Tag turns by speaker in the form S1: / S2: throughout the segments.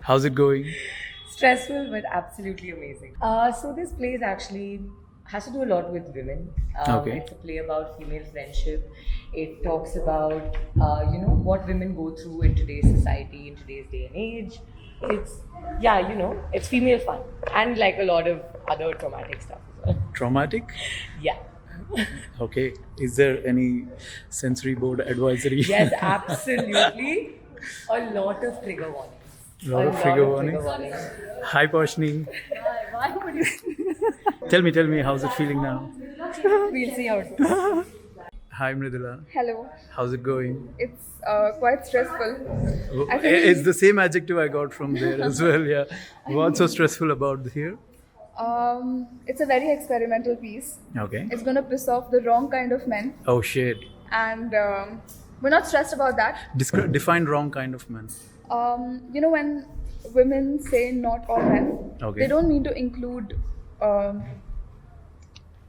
S1: How's it going?
S2: Stressful but absolutely amazing. So this play is actually has to do a lot with women.
S1: Okay.
S2: It's a play about female friendship. It talks about what women go through in today's society, in today's day and age. It's female fun and like a lot of other traumatic stuff as well.
S1: Traumatic?
S2: Yeah.
S1: Okay. Is there any sensory board advisory?
S2: Yes, absolutely. A lot of trigger warnings.
S1: Lot of trigger warnings. Hi, Parshni.
S2: Why would you?
S1: Tell me, how's it feeling now?
S2: We'll see how it goes.
S1: Hi, Mridula.
S3: Hello.
S1: How's it going?
S3: It's quite stressful.
S1: Oh,
S3: I think-
S1: it's the same adjective I got from there as well. Yeah. What's so stressful about here?
S3: It's a very experimental piece.
S1: Okay.
S3: It's going to piss off the wrong kind of men,
S1: Oh shit.
S3: and we're not stressed about that.
S1: Define wrong kind of man.
S3: When women say not all men,
S1: Okay.
S3: they don't mean to include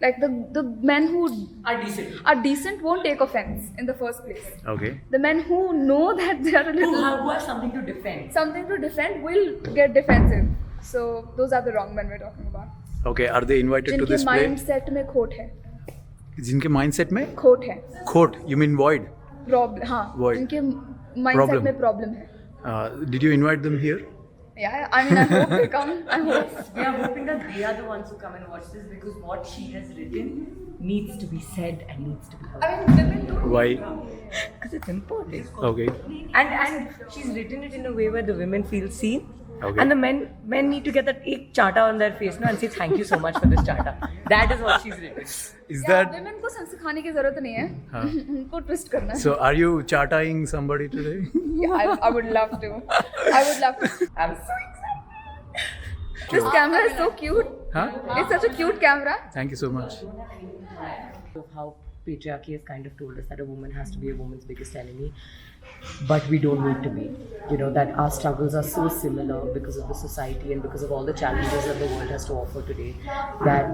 S3: like the men who
S2: Are decent.
S3: are decent won't take offense in the first place.
S1: Okay.
S3: The men who know that they are a little
S2: Who have something to defend.
S3: something to defend will get defensive. So those are the wrong men we're talking about.
S1: Okay. Are they invited to
S3: जिनके
S1: this play?
S3: Mindset में खोट है
S1: जिनके mindset में
S3: खोट है
S1: खोट. You mean void?
S3: Problem हाँ
S1: Void.
S3: जिनके माइंडसेट
S1: Problem.
S3: में प्रॉब्लम है
S1: Did you invite them here?
S3: Yeah, I mean I hope they come. I hope.
S2: We are hoping that they are the ones who come and watch this because what she has written needs to be said and needs to be heard.
S3: I mean women don't.
S1: Why?
S2: Because it's important.
S1: Okay.
S2: And she's written it in a way where the women feel seen.
S1: Okay.
S2: And the men need to get that ek charta on their face and say thank you so much for this charta. That is what she's written.
S1: Is
S3: Yeah,
S1: that
S3: women को सिखाने की जरूरत नहीं है.
S1: हाँ.
S3: उनको twist करना है.
S1: so? Are you charting somebody today?
S3: Yeah, I would love to. I would love to.
S2: I'm so excited.
S3: This camera is so cute.
S1: Huh?
S3: It's such a cute camera.
S1: Thank you so much.
S2: Of how patriarchy has kind of told us that a woman has to be a woman's biggest enemy, but we don't need to be. That our struggles are so similar because of the society and because of all the challenges that the world has to offer today, that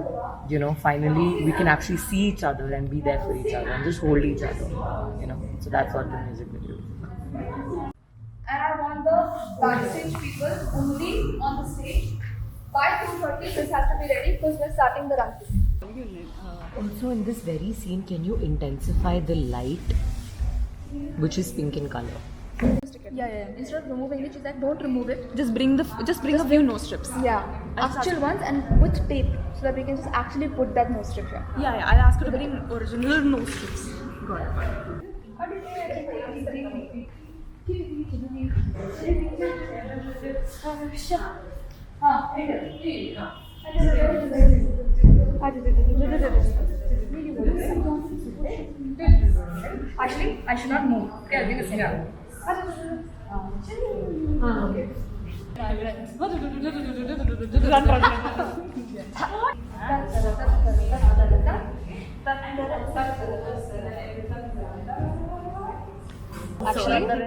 S2: finally we can actually see each other and be there for each other and just hold each other. So that's what the music video is.
S3: And I want the backstage people only on the stage. By 2:30 this has to be ready because we're starting the run.
S2: Also in this very scene, can you intensify the light, which is pink in color?
S3: Yeah. Instead of removing it, she's like, don't remove it.
S4: Just bring a few nose strips.
S3: Yeah, actual ones and with tape so that we can just actually put that nose strip here.
S4: Yeah, I'll ask her to bring original nose strips. Got it.
S3: Actually, I should not move. Yeah, we can yeah.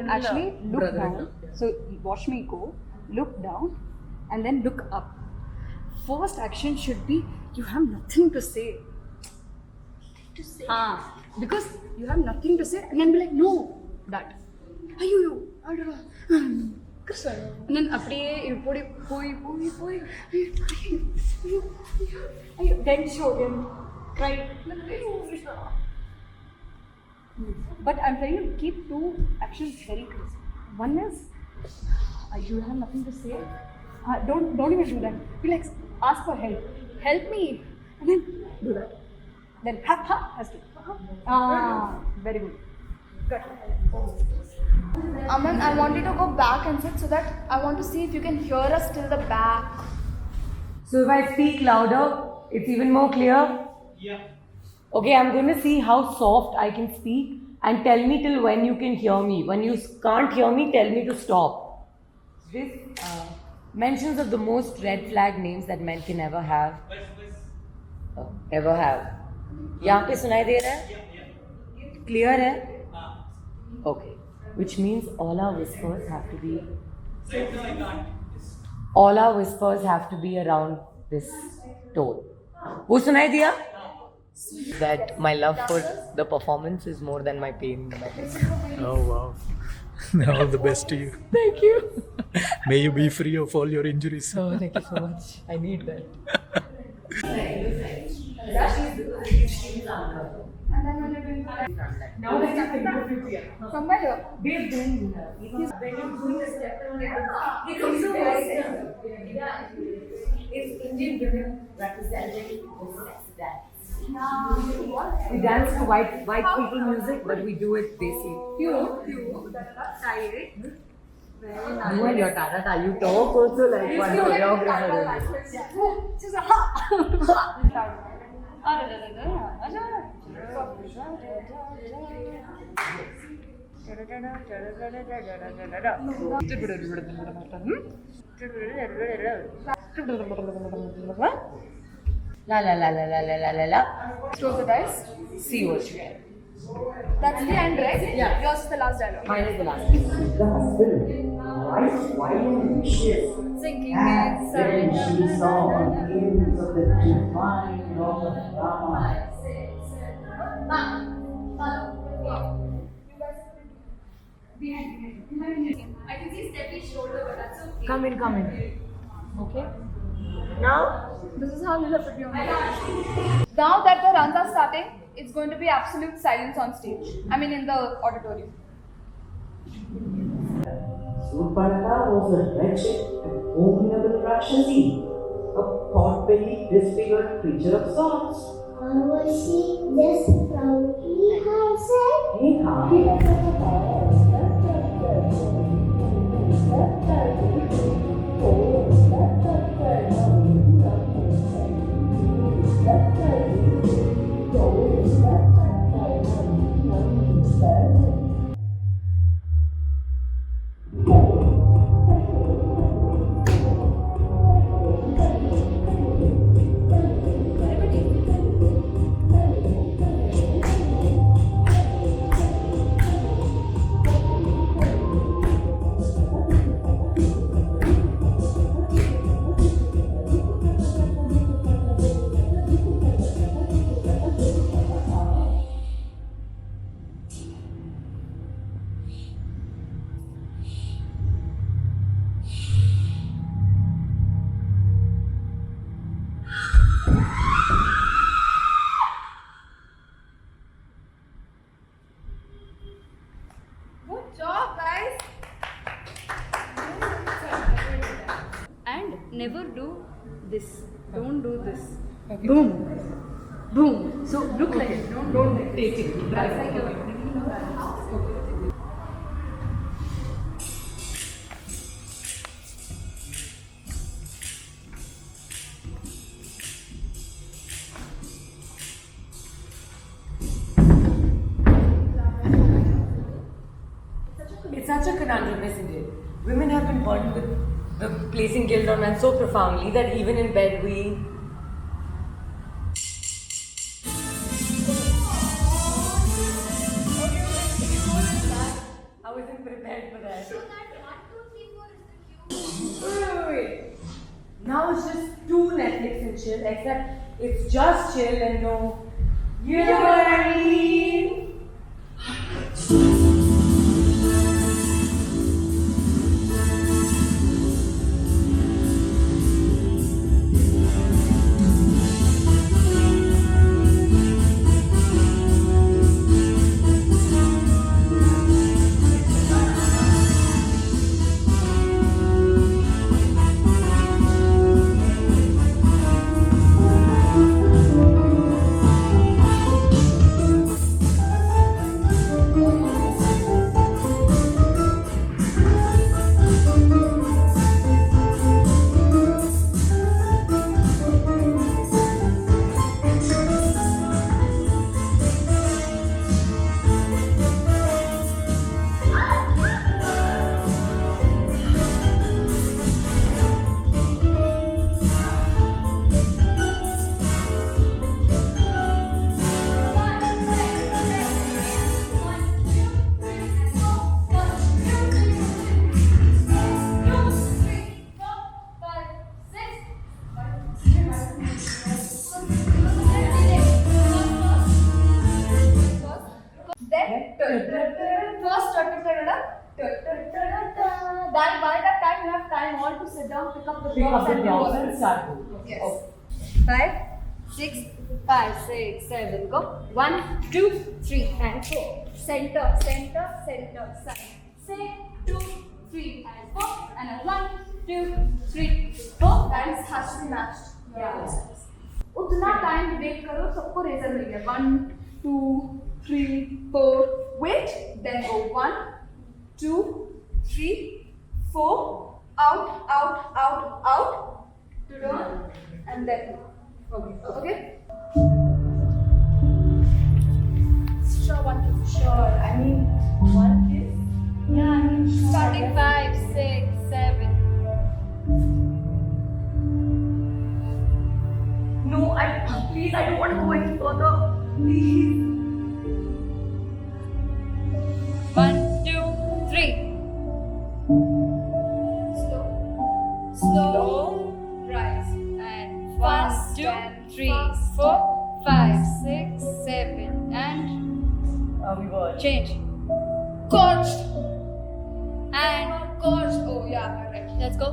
S5: Actually, look down. So watch me go. Look down, and then look up. First action should be you have nothing to say. Because you have nothing to say, and then be like no that. You. And then அப்படியே போய் then show them right. But I'm trying to keep two actions very close. One is you have nothing to say. Don't even do that. Be like ask for help. Help me, and then do that. Then has to. Very good. Good.
S3: Aman, I want you to go back and sit so that I want to see if you can hear us till the back.
S2: So if I speak louder, it's even more clear? Yeah. Okay, I'm going to see how soft I can speak and tell me till when you can hear me. When you can't hear me, tell me to stop. This mentions of the most red flag names that men can ever have. Ever have. यहाँ पे सुनाई दे रहा है? Clear है? Okay. Which means all our whispers have to be around this tone. वो सुनाई दिया? That my love for the performance is more than my pain in my life.
S1: Oh wow. All the best to you.
S2: Thank you.
S1: May you be free of all your injuries.
S2: Oh, thank you so much. I need that.
S3: And then when you're doing
S2: Now that you can go to here.
S3: somewhere here.
S2: They've been here. When you're doing the step around, it comes to It's Indian women representing the sex dance. We dance to white people music, but we do it desi.
S3: You, tight. Very nice.
S2: You and your Tata, you talk also like one choreographer.
S3: She's a ha.
S2: La la la la la la la la la.
S3: Close the eyes.
S2: See what you get.
S3: That's the end, right?
S2: Yeah.
S3: Yours is the last dialogue.
S2: Mine is the last.
S3: Sinking in silence. I can see Steffi's shoulder, but that's okay.
S2: Come in, come in. Okay. Now,
S3: This is how you have to be on the stage. Now that the runs are starting, it's going to be absolute silence on stage. I mean, in the auditorium.
S6: Surpanaka was a wretched and abominable Rakshasi, a pot-bellied, disfigured creature of sorts.
S7: Was she just proudly herself?
S3: Good job, guys.
S5: And never do this. Don't do this. Boom. Boom. So look like it. Don't like
S2: take it.
S5: That's like a
S2: It's such a conundrum, isn't it? Women have been burdened with the placing guilt on men so profoundly that even in bed we. I wasn't prepared for that.
S3: So that 1, 2, 3, 4 is the cue.
S2: Wait. Now it's just too Netflix and chill, except it's just chill and no. You know what I mean?
S3: Then, first, That by that time you have time all to sit down, pick up the
S2: Pick up
S3: blocks
S2: the
S3: and
S2: blocks
S3: go.
S2: and start moving.
S3: Yes. 5, 6, 5, 6, 7, go. 1, 2, 3, and 4. Center, center, center, side. Say 2, 3, and 4. And a 1, 2, 3, 4. That is has to be matched. Yeah. उतना time wait करो सबको razor मिल गया 1 2 3 4 wait then go 1 2 3 4 out out out out to turn and then okay sure 1 2
S2: Sure. I mean, one is. Yeah, I mean, sure.
S3: starting 5 6 7
S2: No, please, I don't want to go any further. Please.
S3: 1 2 3 slow rise and 1 2 3 4 5 6 7 and
S2: We were.
S3: change coach and coach oh yeah right let's go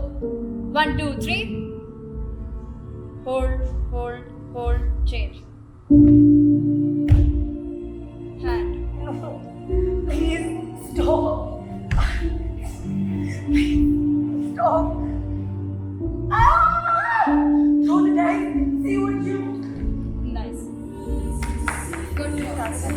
S3: 1 2 3 hold change hand
S2: Please stop. Please stop. Ah! Throw the dice. See what you.
S3: nice good task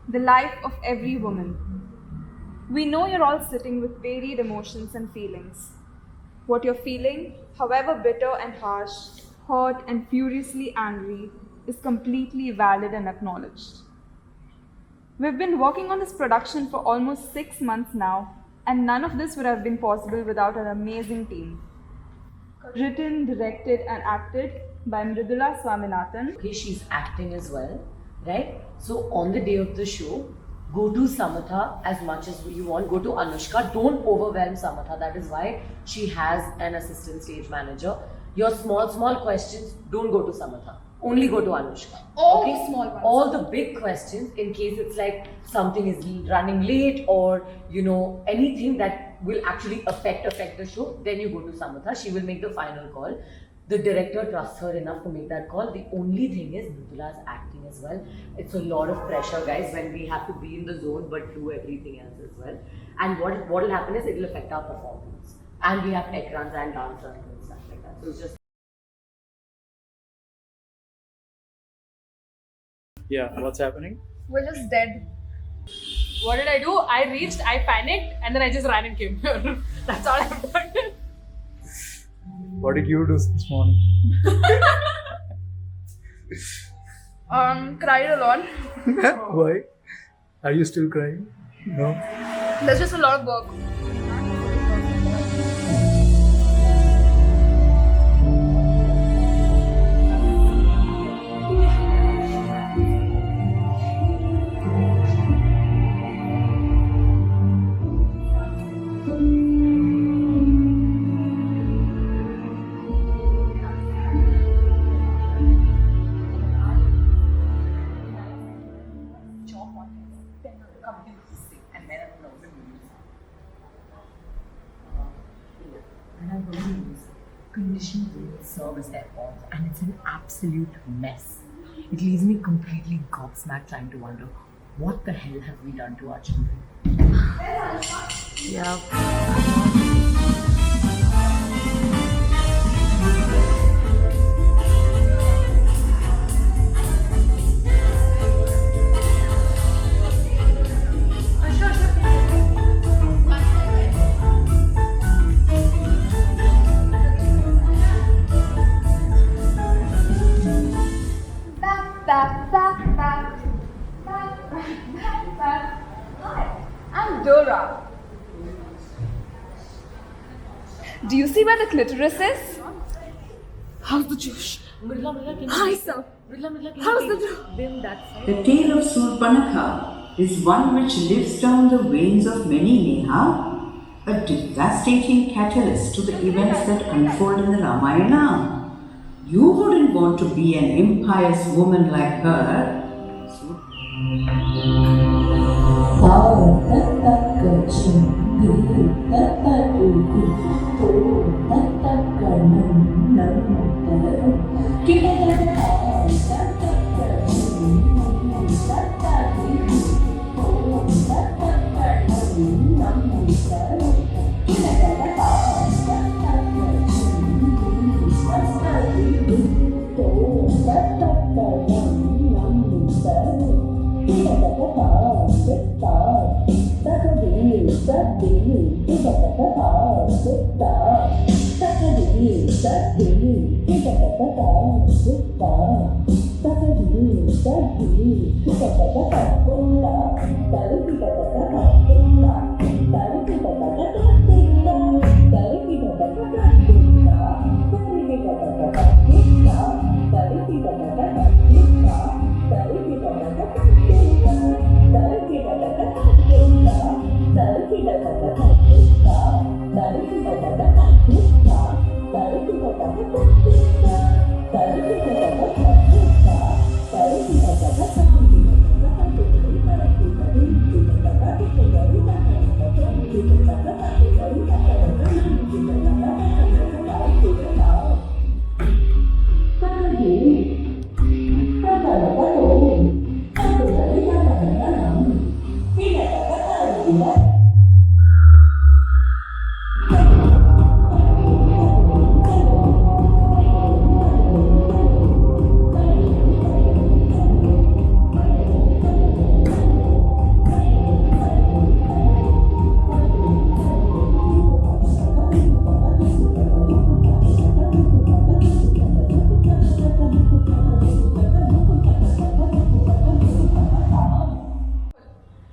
S4: The life of every woman. We know you're all sitting with varied emotions and feelings. What you're feeling, however bitter and harsh, hot and furiously angry, is completely valid and acknowledged. We've been working on this production for almost 6 months now, and none of this would have been possible without an amazing team. Written, directed, and acted by Mridula Swaminathan.
S2: Okay, she's acting as well, right? So on the day of the show, go to Samatha as much as you want. Go to Anushka. Don't overwhelm Samatha. That is why she has an assistant stage manager. Your small questions, don't go to Samatha. Only go to Anushka.
S3: All the small ones.
S2: All the big questions, in case it's like something is running late or anything that will actually affect the show, then you go to Samatha. She will make the final call. The director trusts her enough to make that call. The only thing is Mridula's acting as well. It's a lot of pressure, guys, when we have to be in the zone but do everything else as well. And what will happen is it will affect our performance. And we have tech runs and dance runs and stuff like that. So it's just
S1: Yeah, what's happening?
S4: We're just dead.
S5: What did I do? I reached, I panicked, and then I just ran and came here. That's all I've done.
S1: What did you do since morning?
S4: Cried a lot.
S1: Why? Are you still crying? No?
S4: There's just a lot of work.
S2: and I'm going to use conditioned with service airpods, and it's an absolute mess. It leaves me completely gobsmacked trying to wonder what the hell have we done to our children. Yeah.
S4: Hi, I'm Dora. Do you see where the clitoris is?
S5: How's the juice?
S4: Hi, sir. How's the juice?
S6: The tale of Surpanakha is one which lives down the veins of many Neha, a devastating catalyst to the events that unfold in the Ramayana. You wouldn't want to be an impious woman like her.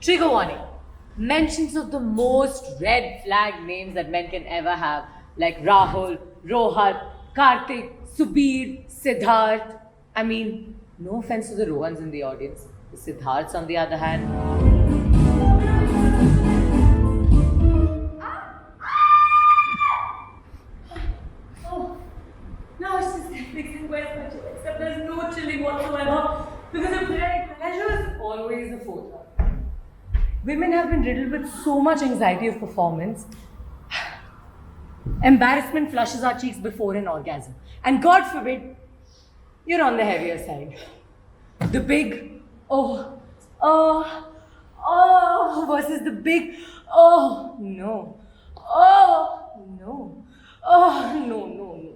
S2: Trigger warning. Mentions of the most red flag names that men can ever have, like Rahul, Rohat, Karthik, Subir, Siddharth. I mean, no offense to the Rohans in the audience. The Siddharths, on the other hand.
S5: Now it's just fixing questions, except there's no chilling whatsoever because of pleasure is always the fourth one.
S2: Women have been riddled with so much anxiety of performance. Embarrassment flushes our cheeks before an orgasm. And God forbid, you're on the heavier side. The big, oh, versus the big, oh, no. Oh, no. Oh, no.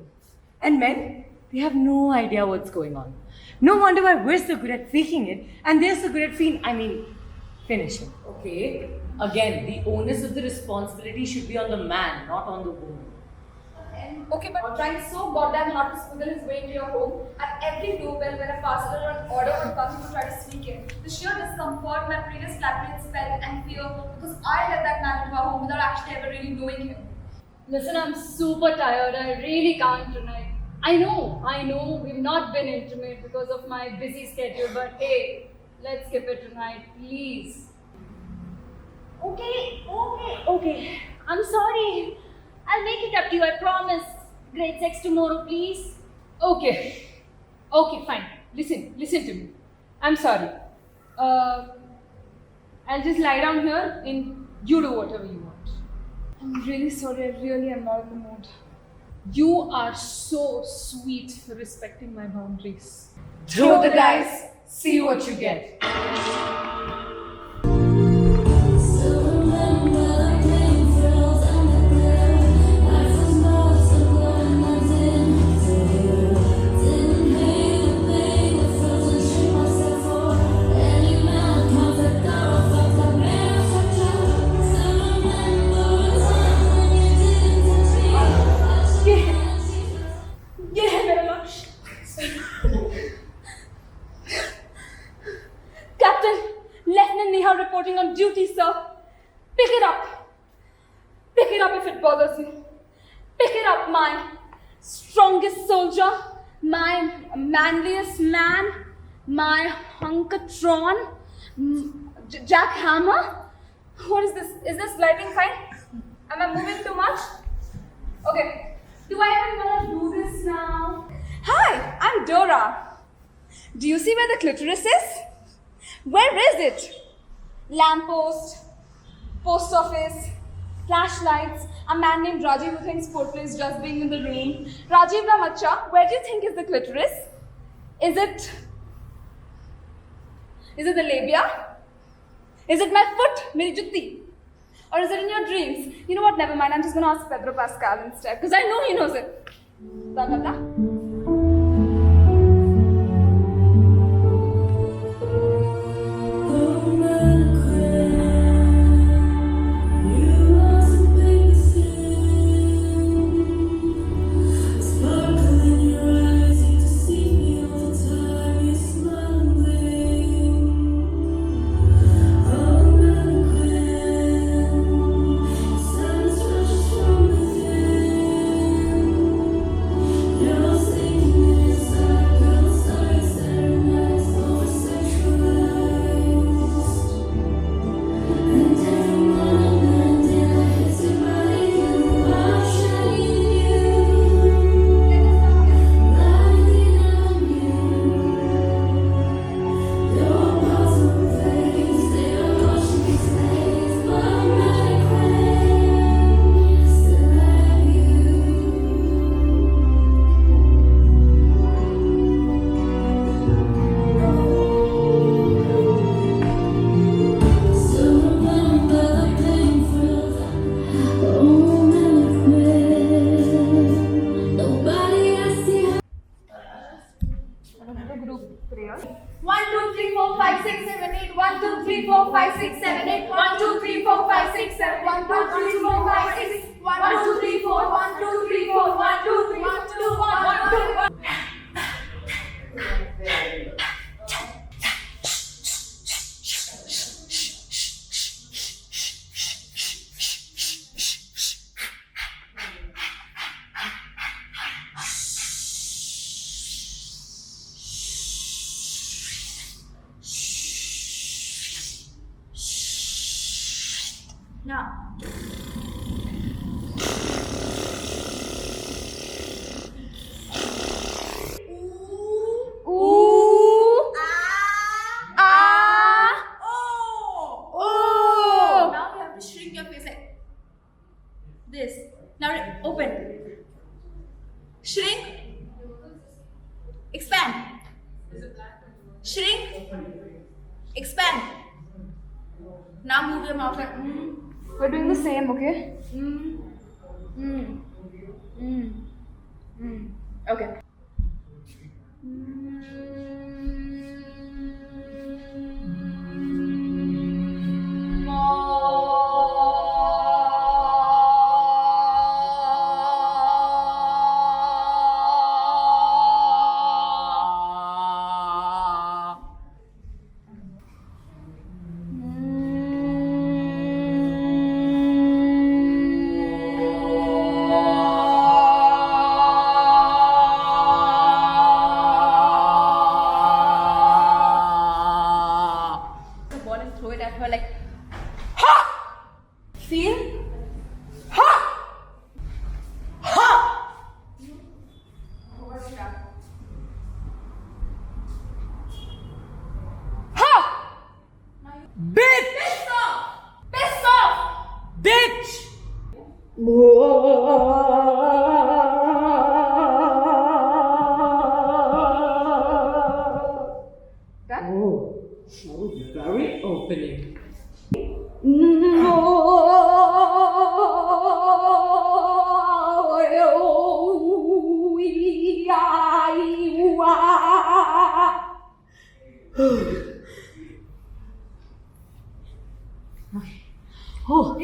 S2: And men, they have no idea what's going on. No wonder why we're so good at faking it and they're so good at finishing. Okay? Again, the onus of the responsibility should be on the man, not on the woman.
S4: Okay, but trying so goddamn hard to smuggle his way into your home, at every doorbell when a parcel or an order would come, he would try to sneak in. The sheer discomfort my previous flatmates felt and fear because I let that man into our home without actually ever really knowing him.
S5: Listen, I'm super tired. I really can't tonight. I know, we've not been intimate because of my busy schedule, but hey, let's skip it tonight, please. Okay. I'm sorry. I'll make it up to you, I promise. Great sex tomorrow, please. Okay, fine. Listen to me. I'm sorry. I'll just lie down here and you do whatever you want.
S4: I'm really sorry, I really am not in the mood.
S5: You are so sweet for respecting my boundaries.
S2: Throw the dice, see what you get.
S5: Captain, Lieutenant Neha reporting on duty, sir. Pick it up. Pick it up if it bothers you. Pick it up, my strongest soldier, my manliest man, my hunkatron, Jack Hammer.
S4: What is this? Is this lighting fine? Am I moving too much? Okay.
S5: Do I even want to do this now?
S4: Hi, I'm Dora. Do you see where the clitoris is? Where is it? Lamppost, post office, flashlights, a man named Rajiv who thinks foreplay is just being in the room. Rajiv Ramacha, where do you think is the clitoris? Is it the labia? Is it my foot, meri jutti? Or is it in your dreams? You know what, never mind, I'm just gonna ask Pedro Pascal instead, because I know he knows it. Da da da. Group prayer. 1, 2, 3, 4, 5, 6, 7, 8. 1, 2, 3, 4, 5, 6, 7, 8. 1, 2, 3, 4, 5, 6, 7. 1, 2, 3, 4, 5, 6. 1, 2, 3, 4. 1, 2, 3, 4. 1, 2, 3, 1, 2, 1, 2, 1. Now. Ooh. Ah. Oh.
S8: Now you have to shrink your face like this. Now open. Shrink. Shrink. Expand. Now move your mouth like.
S4: We're doing the same, okay? Okay.
S8: The ball and throw it at her like.
S2: Feel? Bitch!
S8: Piss off! Piss off!
S2: Bitch! Oh, that was very opening. Oh,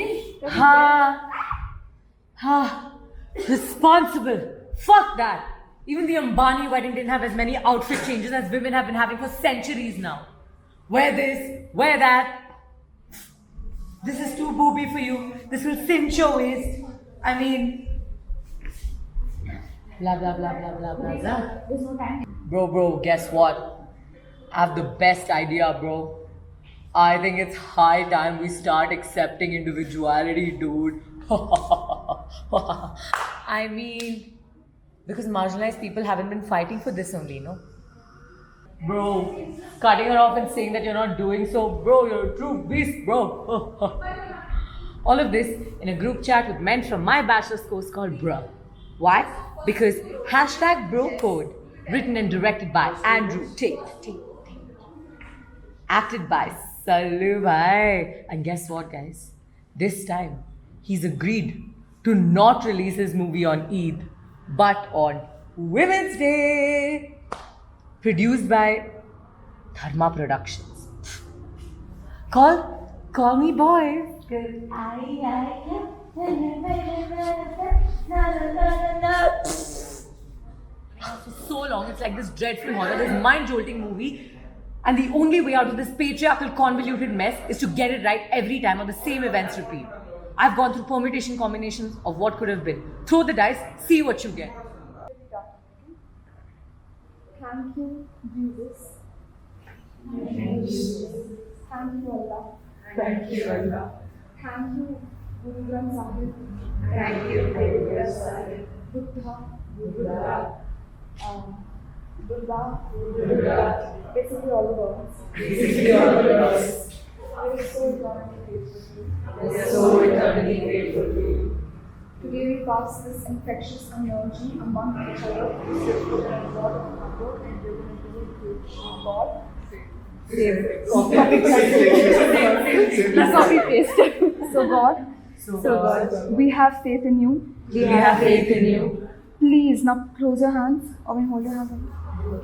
S2: responsible. Fuck that. Even the Ambani wedding didn't have as many outfit changes as women have been having for centuries now. Wear this, wear that. This is too booby for you. This will cinch your waist. I mean, blah blah blah blah blah blah blah.
S8: There's no time.
S2: Bro, guess what? I have the best idea, bro. I think it's high time we start accepting individuality, dude. I mean, because marginalized people haven't been fighting for this only, no? Bro, cutting her off and saying that you're not doing so, bro, you're a true beast, bro. All of this in a group chat with men from my bachelor's course called Bruh. Why? Because hashtag Bro Code, written and directed by Andrew Tate. Acted by Sallu Bhai. And guess what, guys? This time, he's agreed to not release his movie on Eid, but on Women's Day. Produced by Dharma Productions. Call me boys. For so long, it's like this dreadful horror, this mind-jolting movie. And the only way out of this patriarchal, convoluted mess is to get it right every time or the same events repeat. I've gone through permutation combinations of what could have been. Throw the dice, see what you get.
S4: Thank you, Jesus. Thank you, Allah.
S2: Thank you, Allah.
S4: Thank you, Guru Granth Sahib.
S2: Thank you, Guru Granth Sahib.
S4: Buddha. Durga. Basically all the words.
S2: We're so eternally grateful to you.
S4: Today we pass this infectious energy among each other. With a lot of hard and we're going to do it with God. Copy paste. So God, we have faith in you.
S2: We have faith in you.
S4: Please now close your hands or hold your hands.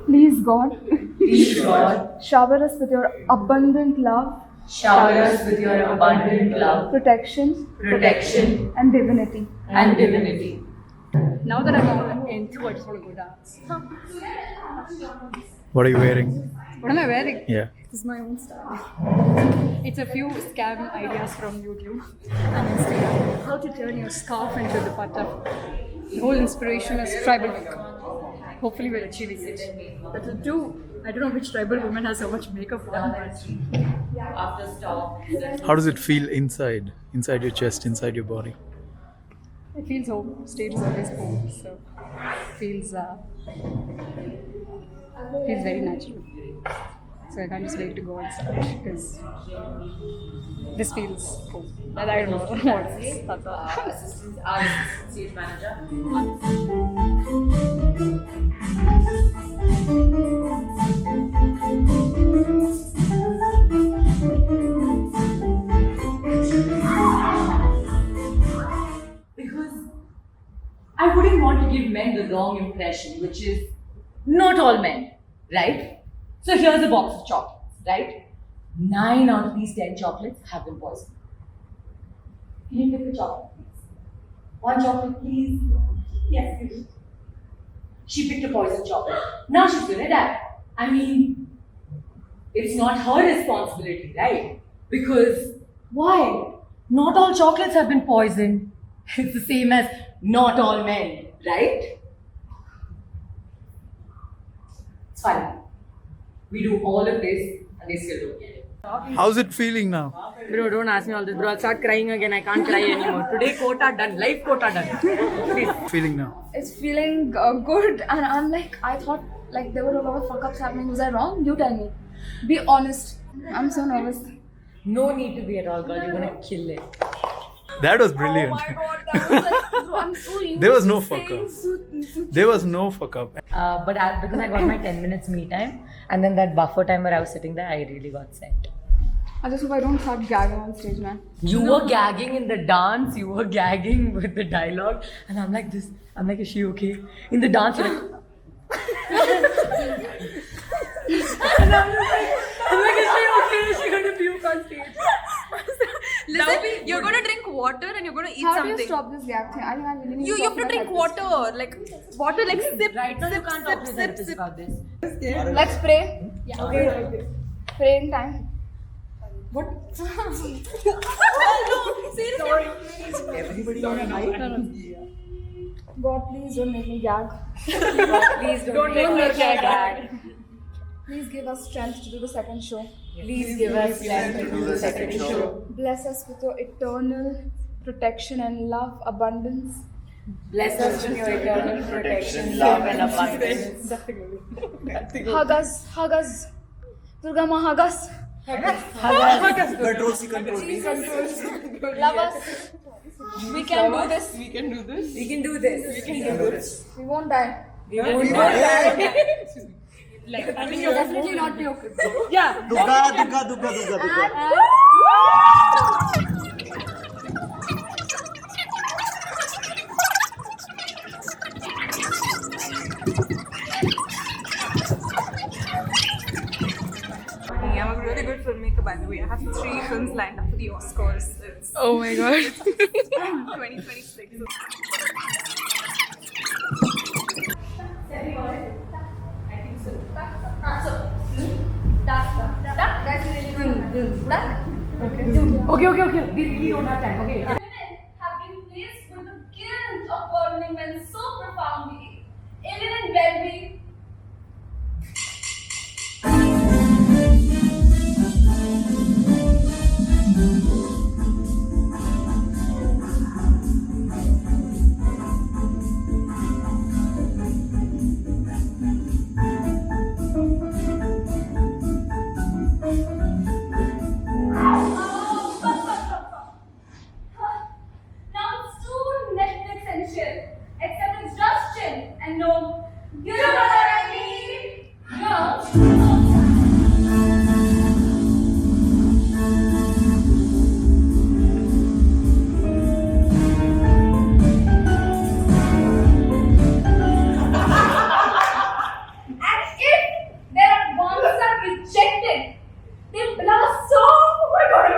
S4: Please God,
S2: Please, God,
S4: shower us with your abundant love,
S2: shower us with your abundant love,
S4: protection,
S2: protection,
S4: and divinity.
S2: and divinity.
S5: Now that I'm on into, I just want to go dance.
S1: What are you wearing?
S5: What am I wearing?
S1: Yeah.
S5: This is my own style. It's a few scam ideas from YouTube and Instagram. How to turn your scarf into the dupatta. The whole inspiration is tribal makeup. Hopefully we're achieving it. But the two, I don't know which tribal woman has so much makeup on, but
S1: How does it feel inside your chest, inside your body?
S5: it feels home. Stage is always home, so feels very natural. So I can't just wait to go on stage because this feels home. And I don't know what it is. That's all.
S2: Our stage manager. impression, which is not all men, right? So here's a box of chocolates, right? 9 out of these 10 chocolates have been poisoned. Can you pick a chocolate, please? One chocolate, please. Yes, please. She picked a poisoned chocolate. Now she's gonna die. I mean, it's not her responsibility, right? Because why? Not all chocolates have been poisoned. It's the same as not all men, right? It's fine. We do all of this and they still don't get it.
S1: How's it feeling now?
S2: Bro, don't ask me all this, bro. I'll start crying again. I can't cry anymore. Today, quota done. Life quota done. Please.
S1: Feeling now?
S5: It's feeling good, and I'm like, I thought like there were a lot of fuck ups happening. Was I wrong? You tell me. Be honest. I'm so nervous.
S2: No need to be at all, girl. You're gonna kill it.
S1: That was brilliant.
S5: Oh my god, that was like, bro, I'm so used
S1: There was
S5: to
S1: no fuck
S5: saying
S1: up. There was no fuck up.
S2: But because I got my 10 minutes me time, and then that buffer time where I was sitting there, I really got set.
S5: I just hope I don't start gagging on stage, man.
S2: You were gagging in the dance, you were gagging with the dialogue, and I'm like this. I'm like, is she okay? In the dance, you're like. And I'm like, is she okay? Is she going to puke on stage?
S8: Listen, you're gonna drink water and you're gonna eat
S5: How
S8: something.
S5: do you stop this gag thing? I think I really need
S8: You
S5: to
S8: have to
S5: talk
S8: drink
S5: to my therapist.
S8: water, like sip.
S2: Right now, you
S8: sip,
S2: can't
S8: sip,
S2: talk to
S8: sip,
S2: therapists
S8: sip.
S2: about this.
S5: Let's pray. Yeah. Okay. Pray in time.
S8: No, seriously.
S2: Everybody on a high?
S5: God, please don't make me gag.
S2: Please don't make me gag.
S5: Please give us strength to do the second show.
S2: Please give us strength to do the second show.
S5: Bless us with your eternal protection and love, abundance.
S2: Bless us with your eternal protection, love, and abundance.
S5: Hug us, hug us. Durga Ma, hug us. Love us. We can do this.
S2: We can do this. We can do this.
S5: We won't die.
S2: We won't die.
S5: I think you'll definitely not be okay.
S2: Yeah.
S4: I'm a really good filmmaker, by the way. I have 3 films lined up for the Oscars. It's
S5: Oh my god.
S4: 2026.
S2: Okay. We don't have time. Okay.
S8: Women have been placed with the guilt of burdening men so profoundly. Alien and Glenby. Now it's too Netflix and chill. Except it's just chill and no. You know what I mean? No. And if their advances are rejected, they blast off. Oh my god.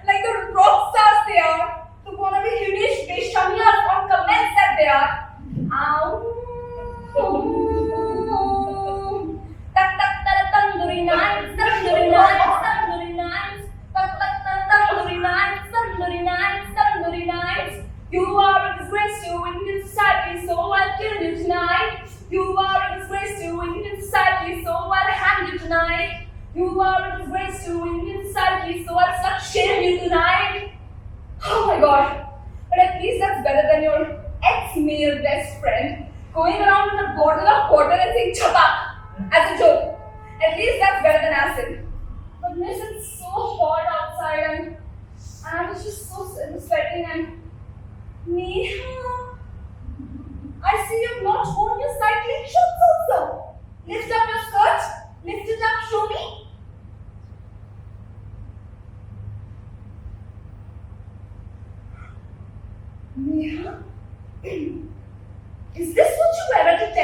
S8: Like the rock stars they are. The wannabe Himesh Reshamiyas on comments that they are. Ow. Tandoori nights, tandoori nights, tandoori nights. Tandoori nights, tandoori nights, tandoori nights. You are a disgrace to Indian society, so I'll kill you tonight. You are a disgrace to Indian society, so I'll hang you tonight. You are a disgrace to Indian society, so I'll slut shame you tonight. Oh my god. But at least that's better than your ex-male best friend going around with a bottle of water and saying chapa as a joke. At least that's better than acid. But miss, it's so hot outside and I was just so sweating and Neha, I see you've not worn your cycling shorts also. Lift up your skirt. Lift it up. Show me. Neha, is this what you wear at a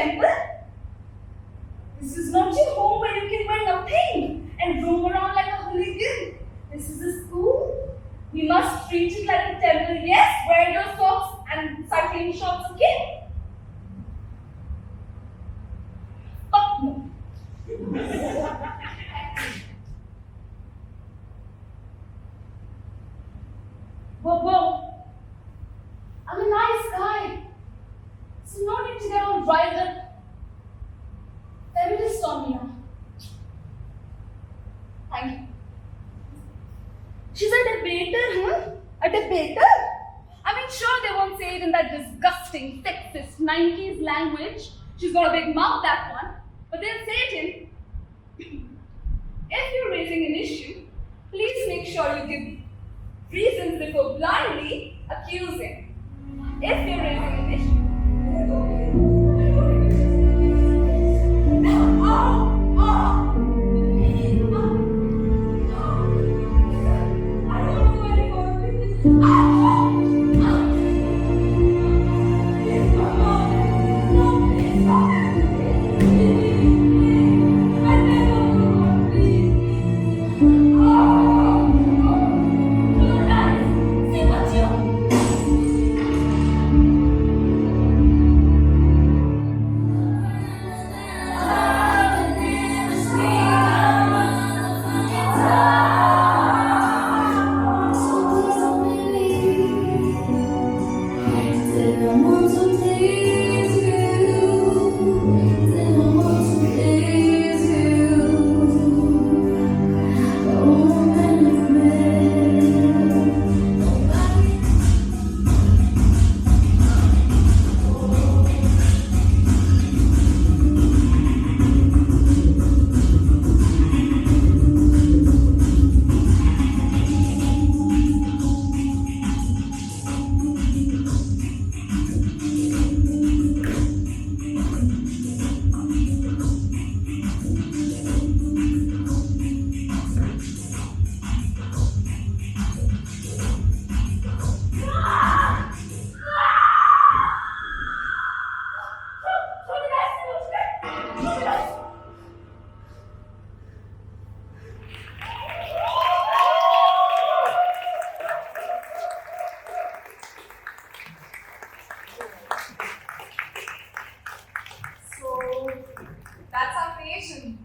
S5: Thank you. She's a debater, huh? A debater? I mean, sure, they won't say it in that disgusting, sexist 90s language. She's got a big mouth, that one. But they'll say it in, if you're raising an issue, please make sure you give reasons before blindly accusing. If you're raising an issue,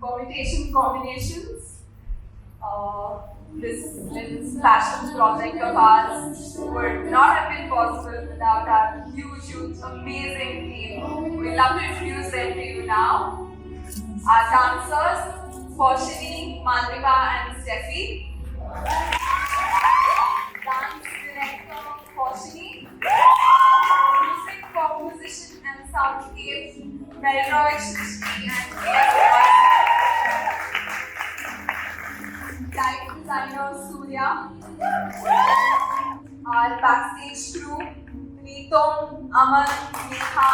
S4: permutation combinations. This passion project of ours would not have been possible without our huge, amazing team. We'd love to introduce them to you now. Our dancers, Poshini, Malvika and Steffi. Dance director, Poshini. Music composition and soundscape, Melroy Shrishti and Priya. Light designer, Surya. Our backstage crew, Neetum, Aman, Neha,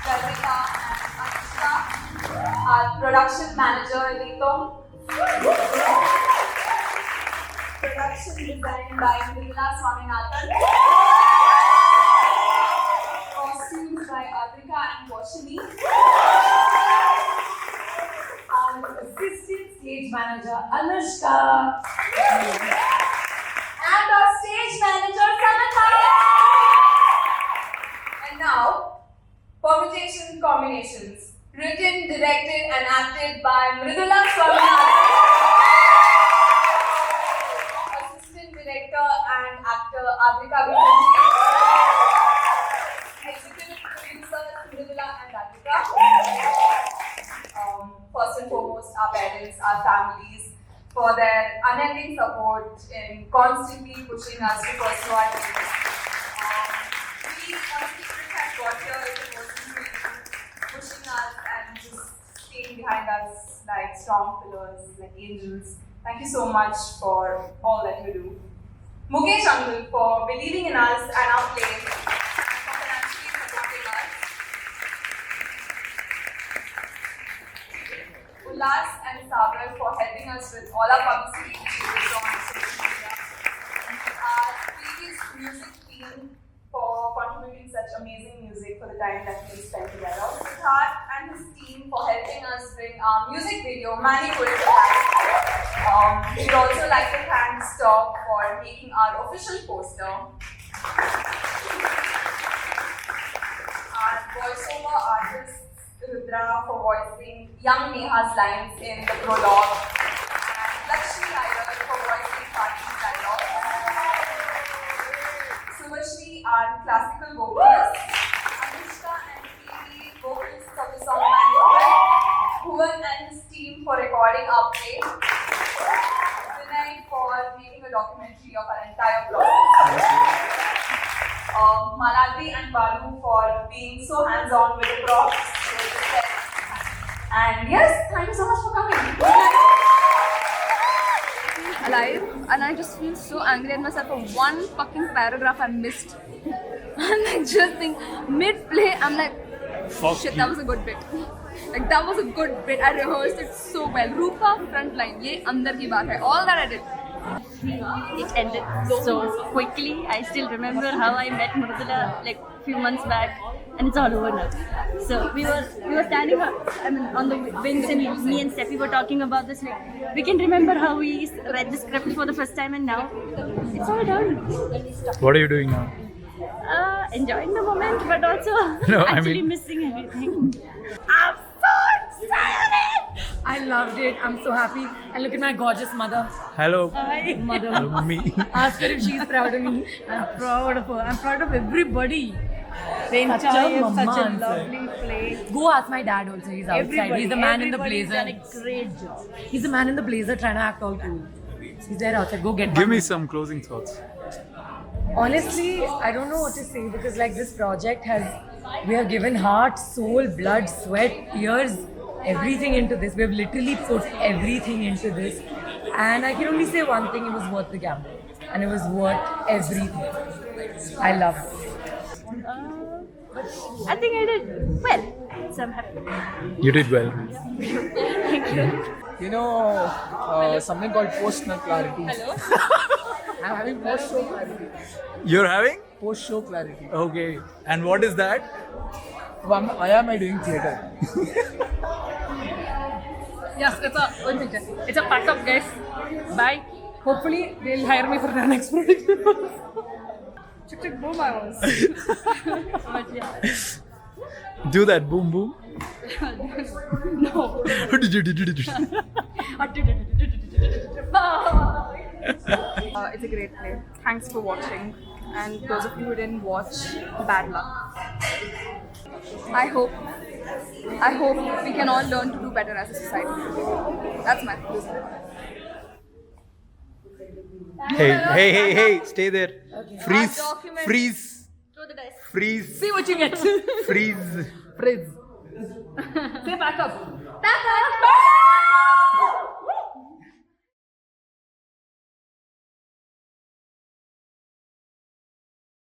S4: Garvita and Anushka. Our production manager, Neetum. Production designed by Mridula Swaminathan. Costumes by Adrika and Poshini. Our assistant stage manager, Anushka. And our stage manager, Samantha. And now, permutation combinations. Written, directed and acted by Mridula Swaminathan. Assistant director and actor Adrika Bhutan. Executive producers Mridula and Adrika. First and foremost, our parents, our families, for their unending support in constantly pushing us to pursue our dreams. Please, one secret has got here is the person who is pushing us and just staying behind us like strong pillars, like angels. Thank you so much for all that you do. Mukesh Uncle for believing in us and our play and for financially supporting us. Ullas and Sagar for helping us with all our publicity issues on social media. Our previous music team for contributing such amazing music for the time that we spent together. Siddharth and his team for helping us bring our music video, Mani Put It Alive. We'd also like to thank Stock for making our official poster. Our voiceover artist, Rudra, for voicing young Neha's lines in the prologue, and Lakshmi Iyer for voicing Karti's dialogue. Subhashri, our classical vocalist, Anushka and Phoebe, vocalists of the song Manipur, Bhuvan and his team for recording our play, Pranay for making a documentary of our entire process. Maladi and Balu for being so hands-on with the props. And yes, thank you so much for coming.
S5: Alive, and I just feel so angry at myself for one fucking paragraph I missed. I'm like just think mid-play, I'm like, shit, that was a good bit. Like that was a good bit. I rehearsed it so well. Rupa frontline, ye andar ki baat hai. All that I did.
S8: It ended so quickly. I still remember how I met Murdula like a few months back, and it's all over now. So we were standing up, I mean, on the wings, and me and Steffi were talking about this. Like we can remember how we read the script for the first time, and now it's all done.
S1: What are you doing now?
S8: Enjoying the moment, but also
S1: No, I
S8: actually
S1: mean-
S8: missing everything. I'm so excited!
S2: I loved it. I'm so happy. And look at my gorgeous mother.
S1: Hello.
S8: Hi.
S2: Mother.
S1: Hello, me.
S2: Ask her if she's proud of me.
S8: I'm proud of her. I'm proud of everybody. The
S2: Such a
S8: entire
S2: mama
S8: such a
S2: answer.
S8: lovely play.
S2: Go ask my dad also. He's outside. He's the man in the
S8: Everybody's
S2: blazer.
S8: done a great job.
S2: He's the man in the blazer trying to act all cool. He's there outside. Go get
S1: Give
S2: one.
S1: me some closing thoughts.
S2: Honestly, I don't know what to say because like this project we have given heart, soul, blood, sweat, tears, everything into this. We have literally put everything into this. And I can only say one thing, it was worth the gamble. And it was worth everything. I loved it.
S8: I think I did well. So I'm happy.
S1: You did well.
S9: You know, something called post-nut clarity. Hello? I'm having post-show clarity.
S1: You're having?
S9: Post-show clarity.
S1: Okay. And what is that?
S9: Why am I doing theatre?
S5: Yes, it's a pack up, guys. Bye. Hopefully they'll hire me for the next project. Chick chick boom, I was. But yeah.
S1: Do that. Boom, boom.
S5: No. It's a great play. Thanks for watching. And those of you who didn't watch, bad luck. I hope we can all learn to do better as a society. That's my conclusion.
S1: Hey, stay there. Freeze.
S5: Our document-
S1: Freeze.
S8: Throw the dice.
S1: Freeze.
S5: See what you get.
S1: Freeze.
S5: Say back up. Back up.